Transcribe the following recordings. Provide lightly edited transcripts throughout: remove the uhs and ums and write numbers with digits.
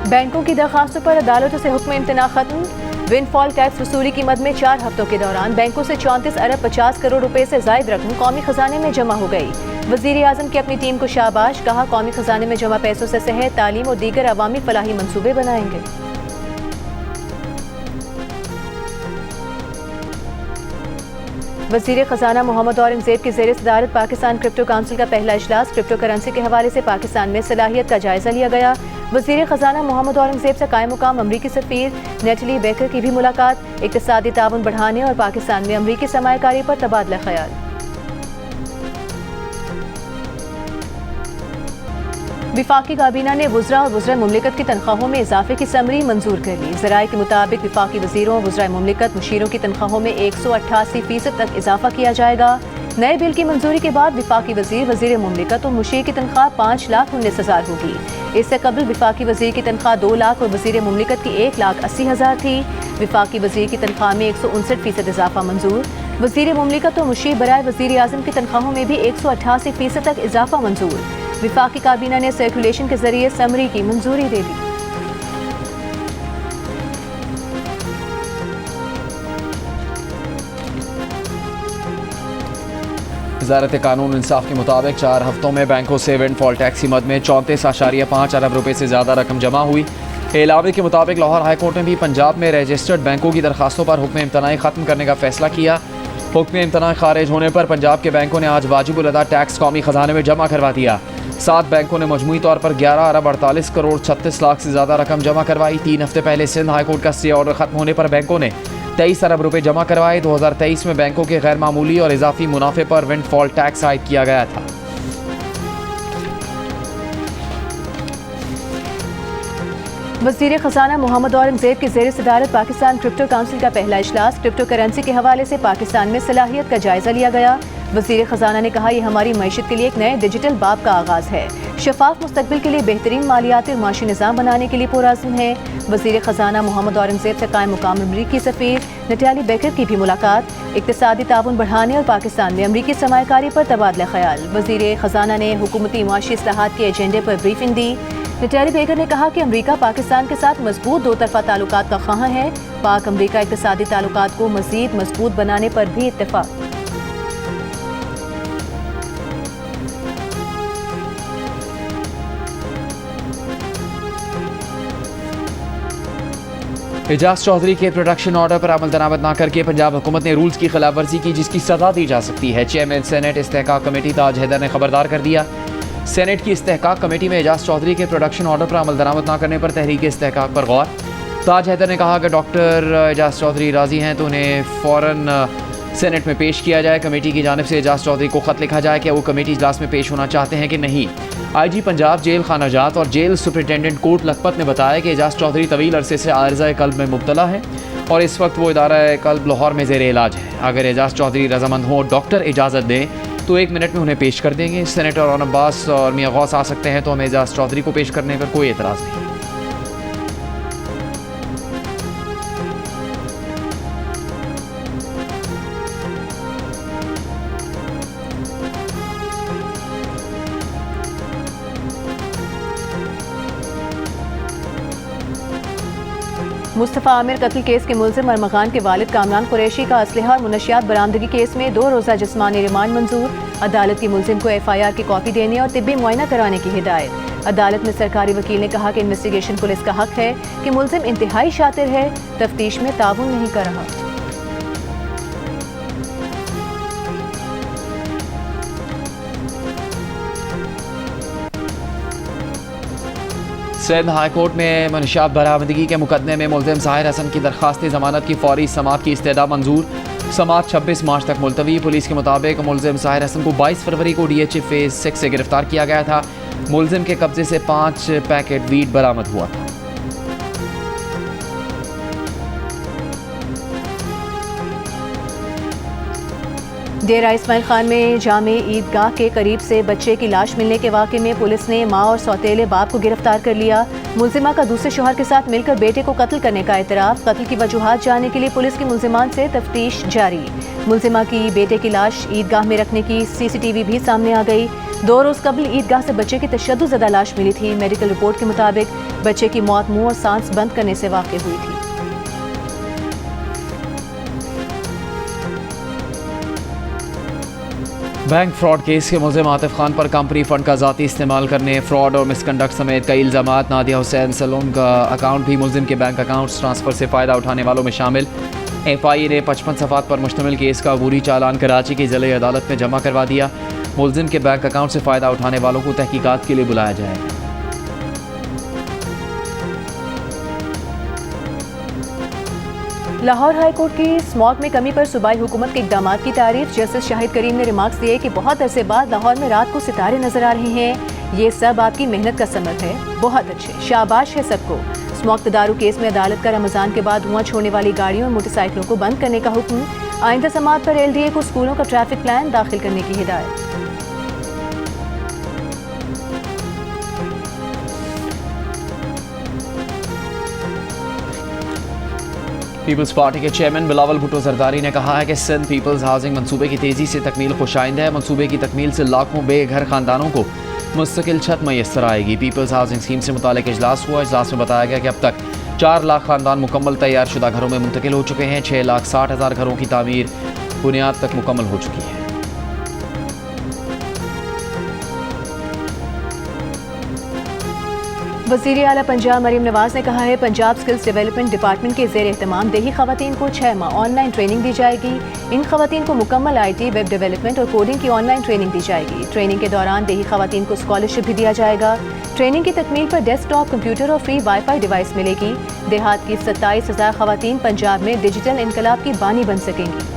बैंकों की दरखास्तों पर अदालतों से हुक्म इम्तना खत्म। विंडफॉल टैक्स वसूली की मद में 4 हफ्तों के दौरान बैंकों से 34 अरब 50 करोड़ रुपए से जायद रकम कौमी खजाने में जमा हो गई। वजीर आजम की अपनी टीम को शाबाश, कहा कौमी खजाने में जमा पैसों से सेहत, तालीम और दीगर अवामी फलाही मंसूबे बनाएंगे। वजीर खजाना मोहम्मद औरंगजेब की ज़ेर सदारत पाकिस्तान क्रिप्टो काउंसिल का पहला इजलास। क्रिप्टो करेंसी के हवाले से पाकिस्तान में सलाहियत का जायजा लिया गया। वजीर खजाना मोहम्मद औरंगजेब से कायम मुकाम अमरीकी सफीर नेटली बेकर की भी मुलाकात। इक्तिसादी ताउन बढ़ाने और पाकिस्तान में अमरीकी सरमायाकारी पर तबादला ख्याल। विफाकी काबीना ने वुज़रा और वुज़रा मुमलिकत की तनख्वाहों में इजाफे की समरी मंजूर कर ली। ज़राए के मुताबिक विफाकी वज़ीरों और वुज़रा मुमलिकत मुशीरों की तनख्वाहों में 188% तक इजाफा किया जाएगा। नए बिल की मंजूरी के बाद विफाकी वज़ीर, वज़ीर मुमलिकत और मुशीर की तनख्वाह 5,19,000 होगी। इससे कबल विफाकी वज़ीर की तनख्वाह 2 लाख और वज़ीर मुमलिकत की 1,80,000 थी। विफाकी वज़ीर की तनख्वाह में 159% इजाफा मंजूर। वज़ीर मुमलिकत और मुशीर बराए वज़ीर आज़म की तनख्वाहों में भी 188% तक इजाफा मंजूर। विफाकी काबीना ने सर्कुलेशन के जरिए समरी की मंजूरी दे दी। वज़ारत कानून इंसाफ के मुताबिक 4 हफ्तों में बैंकों से विंडफॉल टैक्स की मद में 34.5 अरब रुपए से ज़्यादा रकम जमा हुई। एलावे के मुताबिक लाहौर हाई कोर्ट ने भी पंजाब में रजिस्टर्ड बैंकों की दरखास्तों पर हुक्म इम्तनाई ख़त्म करने का फैसला किया। हुक्म इम्तनाई खारिज होने पर पंजाब के बैंकों ने आज वाजिबुल अदा टैक्स कौमी खजाने में जमा करवा दिया। 7 बैंकों ने मजमूई तौर पर 11 अरब 48 करोड़ 36 लाख से ज़्यादा रकम जमा करवाई। 3 हफ्ते पहले सिंध हाई कोर्ट का स्टे ऑर्डर खत्म होने पर बैंकों ने 23 अरब रुपए जमा करवाए। 2023 में बैंकों के गैर मामूली और इजाफी मुनाफे पर विंडफॉल टैक्स आयद किया गया था। वज़ीर खजाना मोहम्मद औरंगजेब की ज़ेर सदारत पाकिस्तान क्रिप्टो काउंसिल का पहला इजलास। क्रिप्टो करेंसी के हवाले से पाकिस्तान में सलाहियत का जायजा लिया गया। वज़ीर खजाना ने कहा, यह हमारी मईशत के लिए एक नए डिजिटल बाब का आगाज़ है। शफाफ मुस्तकबिल के लिए बेहतरीन मालियाती और माशी निज़ाम बनाने के लिए पुरअज़्म है। वज़ीर खजाना मोहम्मद औरंगजेब से कायम मुकाम अमरीकी सफीर नेटली बेकर की भी मुलाकात। इक्तिसादी ताउन बढ़ाने और पाकिस्तान में अमरीकी सरमायाकारी पर तबादला ख्याल। वज़ीर खजाना ने हुकूमती माशी इस्लाहात के एजेंडे पर ब्रीफिंग दी। नेटली बेकर ने कहा कि अमरीका पाकिस्तान के साथ मजबूत 2 तरफ़ा ताल्लुकात का ख़्वाह है। पाक अमरीका इक्तिसादी ताल्लुकात को मज़ीद मजबूत बनाने पर भी इत्तेफाक। एजाज चौधरी के प्रोडक्शन ऑर्डर पर अमल दरामद न करके पंजाब हुकूमत ने रूल्स की खिलाफ वर्जी की, जिसकी सजा दी जा सकती है। चेयरमैन सेनेट इस्तेहकाक कमेटी ताज हैदर ने खबरदार कर दिया। सेनेट की इस्तेहकाक कमेटी में एजाज चौधरी के प्रोडक्शन ऑर्डर पर अमल दरामद न करने पर तहरीक इस्तेहकाक पर गौर। ताज हैदर ने कहा कि डॉक्टर एजाज चौधरी राजी हैं तो उन्हें फ़ौरन सेनेट में पेश किया जाए। कमेटी की जानिब से एजाज चौधरी को ख़त लिखा जाए कि वो कमेटी इजलास में पेश होना चाहते हैं कि नहीं। IG पंजाब जेल खाना जात और जेल सुपरिटेंडेंट कोर्ट लखपत ने बताया कि एजाज चौधरी तवील अरसे से आर्ज़ा कल्ब में मुब्तला है और इस वक्त वो इदारा कल्ब लाहौर में ज़ेर इलाज है। अगर एजाज चौधरी रजामंद हो, डॉक्टर इजाज़त दें तो 1 मिनट में उन्हें पेश कर देंगे। सेनेटर और अब्बास और मियां गौस आ सकते हैं तो हमें एजाज चौधरी को पेश करने पर कोई एतराज़ नहीं। मुस्तफ़ा आमिर कत्ल केस के मुलजिम अरमगान के वालिद कामरान कुरैशी का असलहा और मुनशियात बरामदगी केस में 2 रोज़ा जिस्मानी रिमांड मंजूर। अदालत की मुलजिम को FIR की कॉपी देने और तिब्बी मुआयना कराने की हिदायत। अदालत में सरकारी वकील ने कहा कि इन्वेस्टिगेशन पुलिस का हक है कि मुलजिम इंतहाई शातिर है, तफ्तीश में ताउन नहीं कर रहा। सिंध हाई कोर्ट में मुनशियात बरामदगी के मुकदमे में मुलजिम साहिर हसन की दरख्वास्त ज़मानत की फौरी समात की इस्तेदा मंजूर। समात 26 मार्च तक मुलतवी। पुलिस के मुताबिक मुलजिम साहिर हसन को 22 फरवरी को DHA फेज 6 से गिरफ्तार किया गया था। मुलजिम के कब्जे से 5 पैकेट वीड बरामद हुआ था। डेरा इस्माइल खान में जामे ईदगाह के करीब से बच्चे की लाश मिलने के वाक़े में पुलिस ने मां और सौतेले बाप को गिरफ्तार कर लिया। मुलजिमा का दूसरे शौहर के साथ मिलकर बेटे को कत्ल करने का इतराफ़। कत्ल की वजूहात जानने के लिए पुलिस की मुलजिमान से तफ्तीश जारी। मुलजिमा की बेटे की लाश ईदगाह में रखने की CCTV भी सामने आ गई। 2 रोज़ कबल ईदगाह से बच्चे की तशद्दुज़दा लाश मिली थी। मेडिकल रिपोर्ट के मुताबिक बच्चे की मौत मुंह और सांस बंद करने से वाक़ई हुई थी। बैंक फ्रॉड केस के मुलजिम आतिफ खान पर कंपनी फंड का ज़ाती इस्तेमाल करने, फ्रॉड और मिसकंडक्ट समेत कई इल्ज़ामात। नादिया हुसैन सलून का अकाउंट भी मुलजिम के बैंक अकाउंट्स ट्रांसफ़र से फ़ायदा उठाने वालों में शामिल। FI ने 55 सफ़ात पर मुश्तमिल केस का अबूरी चालान कराची की ज़िले अदालत में जमा करवा दिया। मुलजिम के बैंक अकाउंट से फ़ायदा उठाने वालों को तहकीकात के लिए बुलाया जाएगा। लाहौर हाई कोर्ट की स्मॉग में कमी पर सूबाई हुकूमत के इक़दामात की तारीफ। जस्टिस शाहिद करीम ने रिमार्क्स दिए कि बहुत अरसे बाद लाहौर में रात को सितारे नजर आ रहे हैं। ये सब आपकी मेहनत का समर है। बहुत अच्छे, शाबाश है सबको। स्मॉग तदारू केस में अदालत का रमजान के बाद धुआं छोड़ने वाली गाड़ियों और मोटरसाइकिलों को बंद करने का हुक्म। आइंदा समाअत पर LDA को स्कूलों का ट्रैफिक प्लान दाखिल करने की हिदायत। पीपल्स पार्टी के चेयरमैन बिलावल भुट्टो जरदारी ने कहा है कि सिंध पीपल्स हाउसिंग मंसूबे की तेज़ी से तकमील खुशाइंद है। मंसूबे की तकमील से लाखों बेघर खानदानों को मुस्तकिल छत मैसर आएगी। पीपल्स हाउसिंग स्कीम से मुतालिक इजलास हुआ। इजलास में बताया गया कि अब तक 4 लाख खानदान मुकम्मल तैयार शुदा घरों में मुंतकिल हो चुके हैं। 6,60,000 घरों की तामीर बुनियाद तक मुकम्मल हो चुकी है। वज़ीर आला पंजाब मरीम नवाज ने कहा है पंजाब स्किल्स डेवलपमेंट डिपार्टमेंट के ज़ेर एहतमाम देही ख़वातीन को 6 माह ऑनलाइन ट्रेनिंग दी जाएगी। इन ख़वातीन को मुकम्मल IT, वेब डेवलपमेंट और कोडिंग की ऑनलाइन ट्रेनिंग दी जाएगी। ट्रेनिंग के दौरान देही ख़वातीन को स्कॉलरशिप भी दिया जाएगा। ट्रेनिंग की तकमील पर डेस्कटॉप कंप्यूटर और फ्री वाईफाई डिवाइस मिलेगी। देहात की 27,000 ख़वातीन पंजाब में डिजिटल इनकलाब की बानी बन सकेंगी।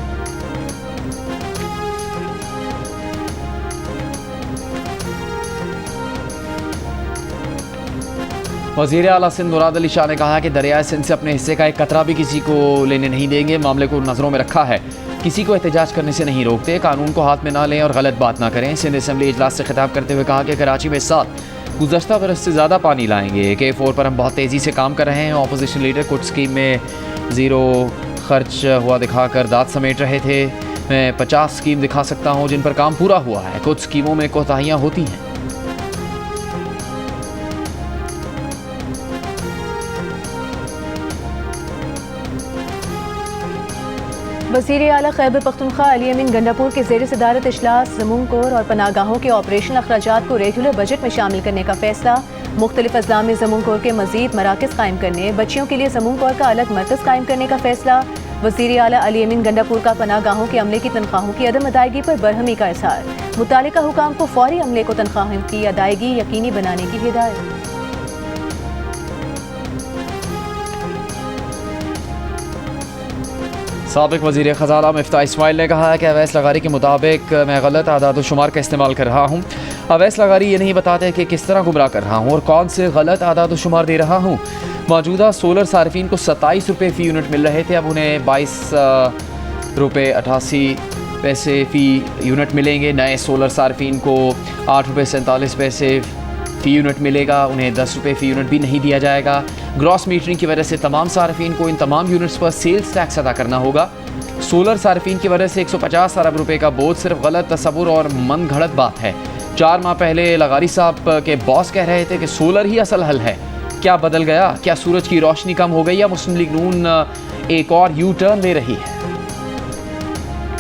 वज़ीर आला सिंध मुराद अली शाह ने कहा कि दरियाए सिंध से अपने हिस्से का एक कतरा भी किसी को लेने नहीं देंगे। मामले को नज़रों में रखा है, किसी को एहतजाज करने से नहीं रोकते। कानून को हाथ में ना लें और गलत बात ना करें। सिंध असम्बली इजलास से खिताब करते हुए कहा कि कराची में इस साल गुज़श्ता बरस से ज़्यादा पानी लाएंगे। K4 पर हम बहुत तेज़ी से काम कर रहे हैं। अपोजिशन लीडर कुछ स्कीम में ज़ीरो खर्च हुआ दिखाकर दाद समेट रहे थे। मैं 50 स्कीम दिखा सकता हूँ जिन पर काम पूरा हुआ है। कुछ स्कीमों में कोताहियाँ होती हैं। वज़ीर आला खैबर पख्तूनख्वा अली अमीन गंडापुर के ज़ेर सदारत इजलास ज़मून कोर और पनागाहों के ऑपरेशन अखराजात को रेगुलर बजट में शामिल करने का फैसला। मुख्तलिफ अज़लाम में ज़मून कोर के मज़ीद मराकज़ कायम करने, बच्चियों के लिए ज़मून कोर का अलग मरकज़ कायम करने का फैसला। वज़ीर आला अली अमीन गंडापुर का पनागाहों के अमले की तनख्वाहों की अदम अदायगी पर बरहमी का इज़हार। मुतालिका हुकाम को फौरी अमले को तनख्वाहों की अदायगी यकीनी बनाने की हिदायत। साबिक वज़ीर ख़ज़ाना मिफ्ता इस्माइल ने कहा है कि अवैस लगारी के मुताबिक मैं गलत आदाद शुमार का इस्तेमाल कर रहा हूँ। अवैस लगारी ये नहीं बताते कि किस तरह गुमराह कर रहा हूँ और कौन से गलत आदाद शुमार दे रहा हूँ। मौजूदा सोलर सार्फिन को 27 रुपये फ़ी यूनिट मिल रहे थे, अब उन्हें 22 रुपये 88 पैसे फ़ी यूनिट मिलेंगे। नए सोलर सार्फिन को 8 रुपये 47 पैसे फ़ी यूनिट मिलेगा। उन्हें 10 रुपये फ़ी यूनिट भी नहीं दिया जाएगा। ग्रॉस मीटरिंग की वजह से तमाम सार्फिन को इन तमाम यूनिट्स पर सेल्स टैक्स अदा करना होगा। सोलर सार्फिन की वजह से 150 अरब रुपये का बोझ सिर्फ गलत तसव्वुर और मन घड़त बात है। 4 माह पहले लगारी साहब के बॉस कह रहे थे कि सोलर ही असल हल है। क्या बदल गया? क्या सूरज की रोशनी कम हो गई या मुस्लिम लीग नून एक और यू टर्न ले रही है?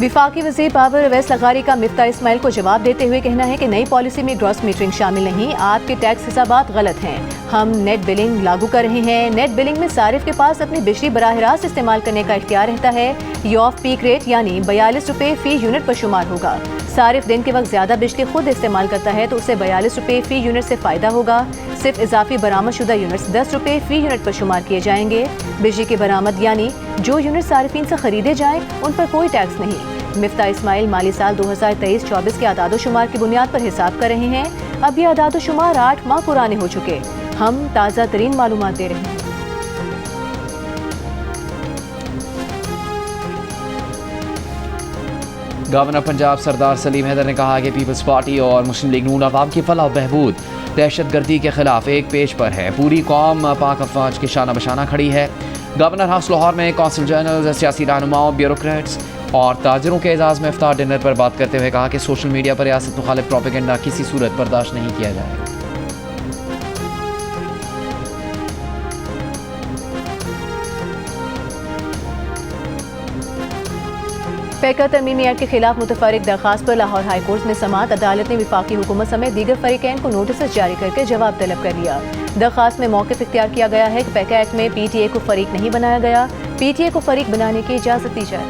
विफाकी वज़ीर पावर अवैस लगारी का मिफ्ता इस्माइल को जवाब देते हुए कहना है कि नई पॉलिसी में ग्रॉस मीटरिंग शामिल नहीं। आपके टैक्स हिसाबात गलत हैं। हम नेट बिलिंग लागू कर रहे हैं। नेट बिलिंग में सारिफ के पास अपनी बिजली बराह रास्त इस्तेमाल करने का इख्तियार रहता है। ये ऑफ पीक रेट यानी 42 रुपये फ़ी यूनिट पर शुमार होगा। सारिफ दिन के वक्त ज़्यादा बिजली खुद इस्तेमाल करता है तो उसे 42 रुपये फ़ी यूनिट से फ़ायदा होगा। सिर्फ इजाफी बरामदशुदा यूनिट्स 10 रुपये फ़ी यूनिट पर शुमार किए जाएंगे। बिजली के बरामद यानी जो यूनिट सारिफिन से खरीदे जाएँ उन पर कोई टैक्स नहीं। मिफ्ता इस्माइल माली साल 2023-24 के आदाद शुमार की बुनियाद पर हिसाब कर रहे हैं। अब ये आदाद शुमार 8 माह पुराने हो चुके। हम ताज़ा तरीन मालूमात दे रहे हैं। गवर्नर पंजाब सरदार सलीम हैदर ने कहा कि पीपल्स पार्टी और मुस्लिम लीग नून अवाम की फलाह बहबूद दहशतगर्दी के खिलाफ एक पेज पर है। पूरी कौम पाक अफवाज के शाना बशाना खड़ी है। गवर्नर हाउस लाहौर में कौंसिल जनरल, सियासी रहनुमाओं, ब्यूरोक्रेट्स और ताजरों के एजाज़ में इफ्तार डिनर पर बात करते हुए कहा कि सोशल मीडिया पर रियासत मुखालिफ प्रोपेगेंडा किसी सूरत बर्दाश्त नहीं किया जाएगा। पैका तरमीमी एक्ट के खिलाफ मुतफर्रिक दरख्वास्त पर लाहौर हाई कोर्ट में समाअत अदालत ने वफाकी हुकूमत समेत दीगर फरीकैन को नोटिस जारी करके जवाब तलब कर लिया। दरख्वास्त में मौक़िफ़ इख्तियार किया गया है कि पैका एक्ट में PTA को फरीक नहीं बनाया गया, PTA को फरीक बनाने की इजाज़त दी जाए।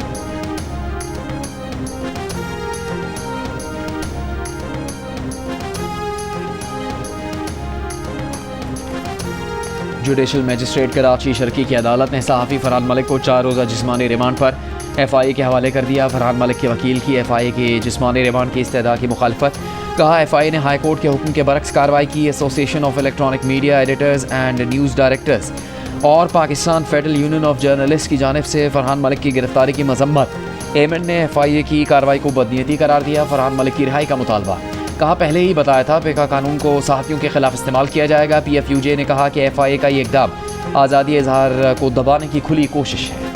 जुडिशल मजिस्ट्रेट कराची शर्की की अदालत ने सहाफ़ी फरहान मलिक को 4 रोज़ा जिस्मानी रिमांड पर FIA के हवाले कर दिया। फरहान मलिक के वकील की FIA के जिस्मानी रिमांड की इस्तदा की मुखालफत। कहा FIA ने हाई कोर्ट के हुक्म के बरक्स कार्रवाई की। Association of electronic media editors and news directors और Pakistan federal union of journalist की जानिब से फरहान मलिक की गिरफ्तारी की मजम्मत। एमएन ने FIA की कार्रवाई को बदनीयती करार दिया। फरहान मलिक की रिहाई का मुतालबा। कहा पहले ही बताया था पेका कानून को सहाफ़ियों के खिलाफ इस्तेमाल किया जाएगा। PFUJ ने कहा कि FIA का ये इक़दाम आज़ादी इज़हार को दबाने की खुली कोशिश है।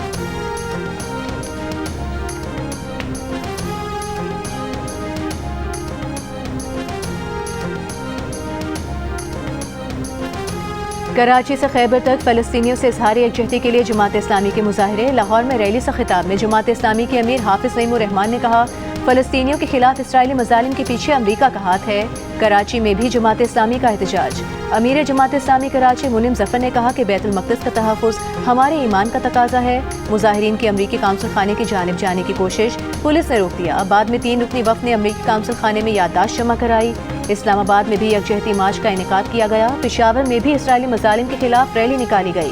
कराची से खैबर तक फ़लस्तीनियों से इज़हार यकजहती के लिए जमात इस्लामी के मुजाहिरे। लाहौर में रैली से खिताब में जमात इस्लामी के अमीर हाफिज़ नईमुर रहमान ने कहा फ़लस्तीनियों के खिलाफ इसराइली मज़ालिम के पीछे अमरीका का हाथ है। कराची में भी जमात इस्लामी का एहतजाज। अमीर जमात इस्लामी कराची मुनिम ज़फ़र ने कहा कि बैतुल मक़दिस का तहफ़्फ़ुज़ हमारे ईमान का तकाज़ा है। मुज़ाहिरीन की अमरीकी काउंसिल खाने की जानिब जाने की कोशिश पुलिस ने रोक दिया। बाद में 3 रुकनी वफ़द ने अमरीकी काउंसिल खाने में याददाश्त जमा कराई। इस्लामाबाद में भी यकजहती मार्च का इनेकाद किया गया। पेशावर में भी इसराइली मज़ालिम के खिलाफ रैली निकाली गई।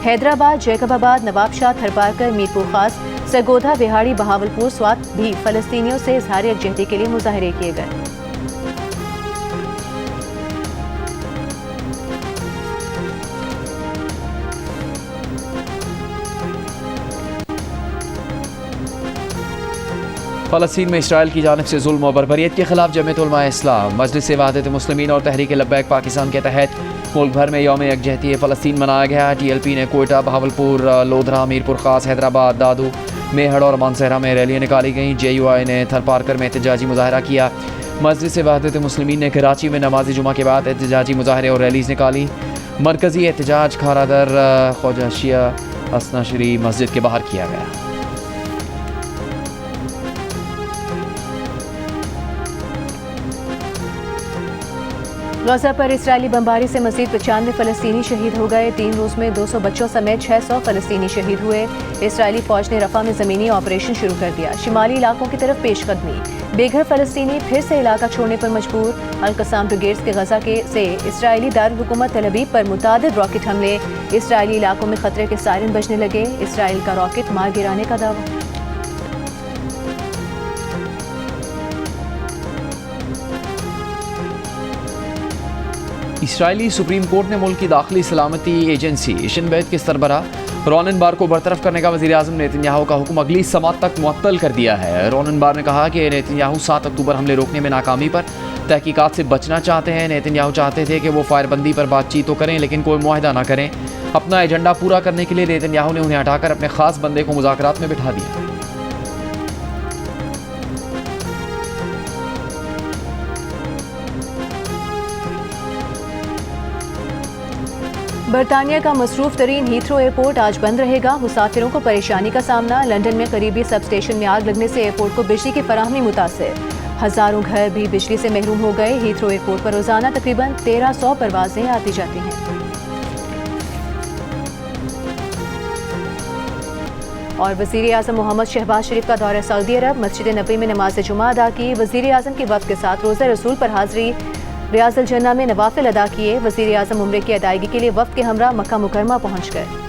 हैदराबाद, जैकबाबाद, नवाबशाह, थरपारकर, मीरपुर खास, सरगोधा, बिहाड़ी, बहावलपुर, स्वात भी फ़लस्तीनियों से इज़हार यकजहती के लिए मुजाहरे किए गए। फ़लस्तीन में इसराइल की जानिब से जुल्म और बर्बरियत के खिलाफ जमीयत उलमा इस्लाम, मजलिस वहदत मुस्लिमीन और तहरीक लब्बैक पाकिस्तान के तहत मुल्क भर में यौम यकजहती फ़लस्तीन मनाया गया। TLP ने कोयटा, बहावलपुर, लोधरा, मीरपुर खास, हैदराबाद, दादू, मेहड़ और मानसहरा में रैलियाँ निकाली गईं। JUI ने थरपारकर में एहतजाजी मुजाहरा किया। मजलिस वहदत मुस्लिमीन ने कराची में नमाज जुमा के बाद एहतजाजी मुजाहरे और रैलीज़ निकाली। मरकज़ी एहतजाज खारादर ख्वाजा शिया असनाशरी मस्जिद के बाहर किया गया। गज़ा पर इसराइली बमबारी से मज़ीद 95 फ़लस्तीनी शहीद हो गए। 3 रोज़ में 200 बच्चों समेत 600 फ़लस्तीनी शहीद हुए। इसराइली फ़ौज ने रफ़ा में ज़मीनी ऑपरेशन शुरू कर दिया। शिमाली इलाकों की तरफ पेशकदमी। बेघर फ़लस्तीनी फिर से इलाका छोड़ने पर मजबूर। अल-कसाम ब्रिगेड्स के गज़ा से इसराइली दारुल हुकूमत तल अबीब पर मुतादिद रॉकेट हमले। इसराइली इलाकों में खतरे के सायरन बजने लगे। इसराइल का रॉकेट मार गिराने का दावा। इसराइली सुप्रीम कोर्ट ने मुल्क की दाखिली सलामती एजेंसी शिन बेत के सरबराह रोनन बार को बरतरफ करने का वज़ीर आज़म नेतन्याहू का हुक्म अगली समात तक मुअत्तल कर दिया है। रोनन बार ने कहा कि नेतन्याहू 7 अक्टूबर हमले रोकने में नाकामी पर तहकीकात से बचना चाहते हैं। नेतन्याहू चाहते थे कि वो फायरबंदी पर बातचीत तो करें लेकिन कोई मुआहदा ना करें। अपना एजेंडा पूरा करने के लिए नेतन्याहू ने उन्हें हटाकर अपने खास बंदे को मुज़ाकरात में बिठा दिया। बरतानिया का मसरूफ तरीन हीथ्रो एयरपोर्ट आज बंद रहेगा। मुसाफिरों को परेशानी का सामना। लंदन में करीबी सब स्टेशन में आग लगने से एयरपोर्ट को बिजली की फराहमी मुतासिर। हज़ारों घर भी बिजली से महरूम हो गए। हीथ्रो एयरपोर्ट पर रोजाना तकरीबन 1300 परवाजें आती जाती हैं। और वज़ीर आज़म मोहम्मद शहबाज शरीफ का दौरा सऊदी अरब। मस्जिद नबी में नमाज जुमा अदा की। वज़ीर आज़म की वफ़द के साथ रोज़ा रसूल पर हाज़री। रियाज़ुल जन्ना में नवाफिल अदा किए। वज़ीर आज़म उम्रे की अदायगी के लिए वफ़द के हमरा मक्का मुकरमा पहुँच गए।